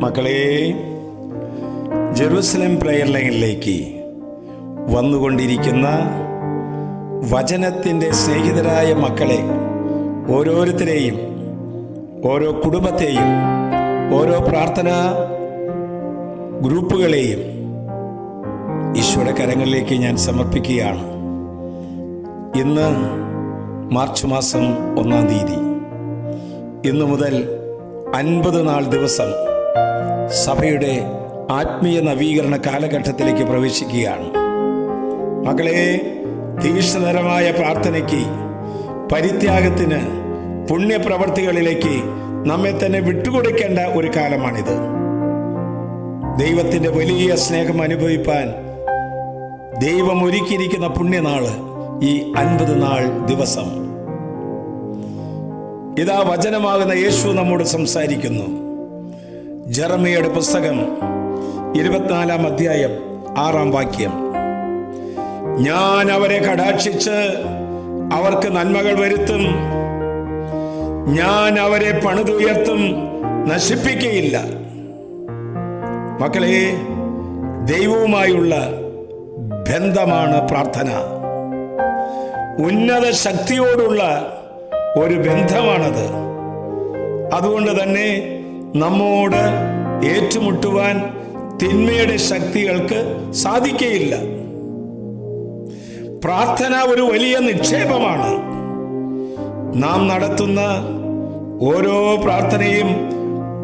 മക്കളെ, Jerusalem prayer ലൈനിലേക്ക് വന്നുകൊണ്ടിരിക്കുന്ന വചനത്തിൻ്റെ സ്നേഹിതരായ മക്കളെ ഓരോരുത്തരെയും, ഓരോ കുടുംബത്തെയും, ഓരോ പ്രാർത്ഥനാ ഗ്രൂപ്പുകളെയും ഈശോയുടെ കരങ്ങളിലേക്ക് ഞാൻ സമർപ്പിക്കുകയാണ്. ഇന്ന് മാർച്ച് മാസം 1-ാം തീയതി. ഇന്നു മുതൽ 50 നാൾ ദിവസം സഭയുടെ ആത്മീയ നവീകരണ കാലഘട്ടത്തിലേക്ക് പ്രവേശിക്കുകയാണ്. മക്കളെ, തീക്ഷ്ണതരമായ പ്രാർത്ഥനയ്ക്ക്, പരിത്യാഗത്തിന്, പുണ്യപ്രവർത്തികളിലേക്ക് നമ്മെ തന്നെ വിട്ടുകൊടുക്കേണ്ട ഒരു കാലമാണിത്. ദൈവത്തിൻ്റെ വലിയ സ്നേഹം അനുഭവിപ്പാൻ ദൈവം ഒരുക്കിയിരിക്കുന്ന പുണ്യനാള് ഈ 50 നാൾ ദിവസം. ഇതാ വചനമാകുന്ന യേശു നമ്മോട് സംസാരിക്കുന്നു. ജെറമിയയുടെ പുസ്തകം 24-ാം അധ്യായം 6-ാം വാക്യം. ഞാൻ അവരെ കടാക്ഷിച്ച് അവർക്ക് നന്മകൾ വരുത്തും, ഞാൻ അവരെ പണിതുയർത്തും, നശിപ്പിക്കുകയില്ല. മക്കളെ, ദൈവവുമായുള്ള ബന്ധമാണ് പ്രാർത്ഥന. ഉന്നത ശക്തിയോടുള്ള ഒരു ബന്ധമാണത്. അതുകൊണ്ട് തന്നെ നമ്മോട് ഏറ്റുമുട്ടുവാൻ തിന്മയുടെ ശക്തികൾക്ക് സാധിക്കുകയില്ല. പ്രാർത്ഥന ഒരു വലിയ നിക്ഷേപമാണ്. നാം നടത്തുന്ന ഓരോ പ്രാർത്ഥനയും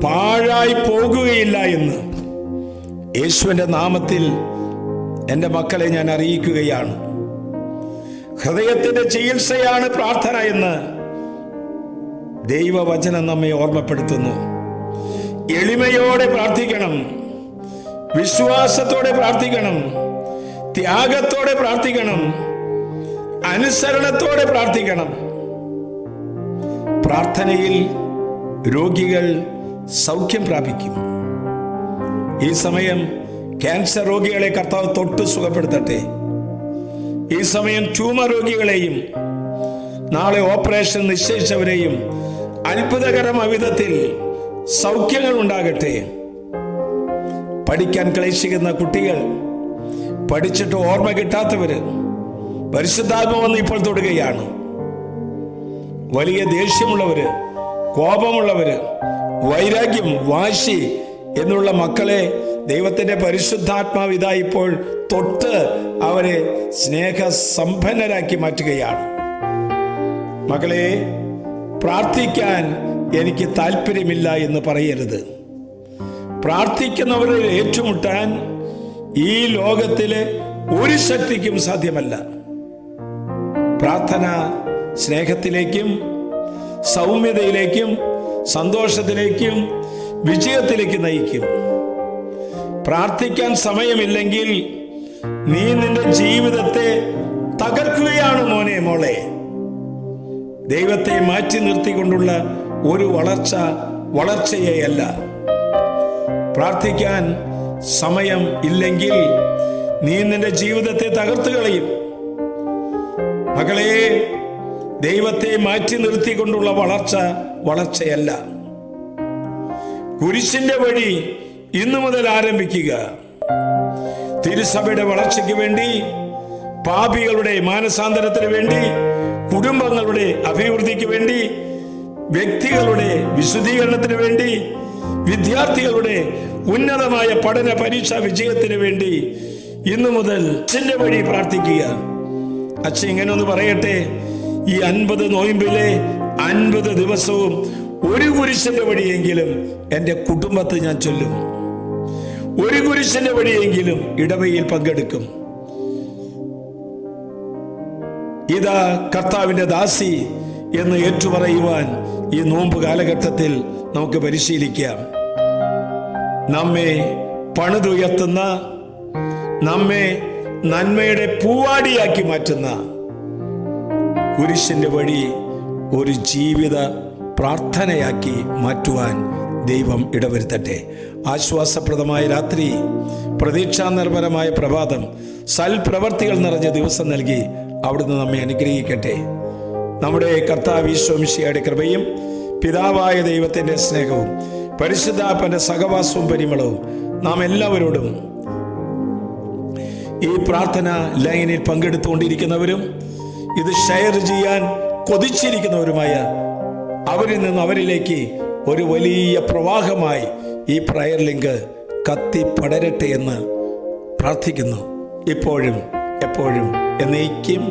പാഴായി പോകുകയില്ല എന്ന് യേശുവിൻ്റെ നാമത്തിൽ എൻ്റെ മക്കളെ ഞാൻ അറിയിക്കുകയാണ്. ഹൃദയത്തിൻ്റെ ചികിത്സയാണ് പ്രാർത്ഥന എന്ന് ദൈവവചനം നമ്മെ ഓർമ്മപ്പെടുത്തുന്നു. എളിമയോടെ പ്രാർത്ഥിക്കണം, വിശ്വാസത്തോടെ പ്രാർത്ഥിക്കണം, ത്യാഗത്തോടെ പ്രാർത്ഥിക്കണം, അനുസരണത്തോടെ പ്രാർത്ഥിക്കണം. പ്രാർത്ഥനയിൽ രോഗികൾ സൗഖ്യം പ്രാപിക്കും. ഈ സമയം ക്യാൻസർ രോഗികളെ കർത്താവ് തൊട്ട് സുഖപ്പെടുത്തട്ടെ. ഈ സമയം ട്യൂമർ രോഗികളെയും, നാളെ ഓപ്പറേഷൻ നിശ്ചയിച്ചവരെയും അത്ഭുതകരമായ വിധത്തിൽ സൗഖ്യങ്ങൾ ഉണ്ടാകട്ടെ. പഠിക്കാൻ ക്ലേശിക്കുന്ന കുട്ടികൾ, പഠിച്ചിട്ട് ഓർമ്മ കിട്ടാത്തവര്, പരിശുദ്ധാത്മാവ് വന്ന് ഇപ്പോൾ തൊടുകയാണ്. വലിയ ദേഷ്യമുള്ളവര്, കോപമുള്ളവര്, വൈരാഗ്യം, വാശി എന്നുള്ള മക്കളെ ദൈവത്തിന്റെ പരിശുദ്ധാത്മാവ് ഇതാ ഇപ്പോൾ തൊട്ട് അവരെ സ്നേഹസമ്പന്നരാക്കി മാറ്റുകയാണ്. മക്കളെ, പ്രാർത്ഥിക്കാൻ എനിക്ക് താല്പര്യമില്ല എന്ന് പറയരുത്. പ്രാർത്ഥിക്കുന്നവരെ ഏറ്റുമുട്ടാൻ ഈ ലോകത്തിലെ ഒരു ശക്തിക്കും സാധ്യമല്ല. പ്രാർത്ഥന സ്നേഹത്തിലേക്കും സൗമ്യതയിലേക്കും സന്തോഷത്തിലേക്കും വിജയത്തിലേക്ക് നയിക്കും. പ്രാർത്ഥിക്കാൻ സമയമില്ലെങ്കിൽ നീ നിന്റെ ജീവിതത്തെ തകർക്കുകയാണ് മോനെ, മോളെ. ദൈവത്തെ മാറ്റി നിർത്തിക്കൊണ്ടുള്ള ഒരു വളർച്ചയെയല്ല. പ്രാർത്ഥിക്കാൻ സമയം ഇല്ലെങ്കിൽ നീ നിന്റെ ജീവിതത്തെ തകർത്തു കളയും. മകളെ, ദൈവത്തെ മാറ്റി നിർത്തിക്കൊണ്ടുള്ള വളർച്ചയല്ല. കുരിശിന്റെ വഴി ഇന്നു മുതൽ ആരംഭിക്കുക. തിരുസഭയുടെ വളർച്ചയ്ക്ക് വേണ്ടി, പാപികളുടെ മാനസാന്തരത്തിന് വേണ്ടി, കുടുംബങ്ങളുടെ അഭിവൃദ്ധിക്ക് വേണ്ടി, വ്യക്തികളുടെ വിശുദ്ധീകരണത്തിന് വേണ്ടി, വിദ്യാർത്ഥികളുടെ ഉന്നതമായ പഠന പരീക്ഷാ വിജയത്തിന് വേണ്ടി ഇന്നു മുതൽ അച്ഛൻ്റെ വഴി പ്രാർത്ഥിക്കുക. അച്ഛൻ ഇങ്ങനെ ഒന്ന് പറയട്ടെ, ഈ 50 നോയമ്പിലെ 50 ദിവസവും ഒരു കുരിശിന്റെ വഴിയെങ്കിലും എൻ്റെ കുടുംബത്തെ ഞാൻ ചൊല്ലും. ഒരു കുരിശിന്റെ വഴിയെങ്കിലും ഇടവയിൽ പങ്കെടുക്കും. ഇതാ കർത്താവിന്റെ ദാസി എന്ന് ഏറ്റുപറയുവാൻ ഈ നോമ്പ് കാലഘട്ടത്തിൽ നമുക്ക് പരിശീലിക്കാം. നമ്മെ പണിതുയർത്തുന്ന, നമ്മെ നന്മയുടെ പൂവാടിയാക്കി മാറ്റുന്ന കുരിശിന്റെ വഴി ഒരു ജീവിത പ്രാർത്ഥനയാക്കി മാറ്റുവാൻ ദൈവം ഇടവരുത്തട്ടെ. ആശ്വാസപ്രദമായ രാത്രി, പ്രതീക്ഷാനിർഭരമായ പ്രഭാതം, സൽപ്രവർത്തികൾ നിറഞ്ഞ ദിവസം നൽകി അവിടുന്ന് നമ്മെ അനുഗ്രഹിക്കട്ടെ. നമ്മുടെ കർത്താവ് ഈശോ മിശിഹായുടെ കൃപയും പിതാവായ ദൈവത്തിൻ്റെ സ്നേഹവും പരിശുദ്ധാത്മാവിന്റെ സഹവാസവും പരിമളവും നാം എല്ലാവരോടും, ഈ പ്രാർത്ഥന ലൈനിൽ പങ്കെടുത്തുകൊണ്ടിരിക്കുന്നവരും ഇത് ഷെയർ ചെയ്യാൻ കൊതിച്ചിരിക്കുന്നവരുമായ അവരിൽ നിന്ന് അവരിലേക്ക് ഒരു വലിയ പ്രവാഹമായി ഈ പ്രയർ ലിങ്ക് കത്തി പടരട്ടെ എന്ന് പ്രാർത്ഥിക്കുന്നു. ഇപ്പോഴും എപ്പോഴും എന്നേക്കും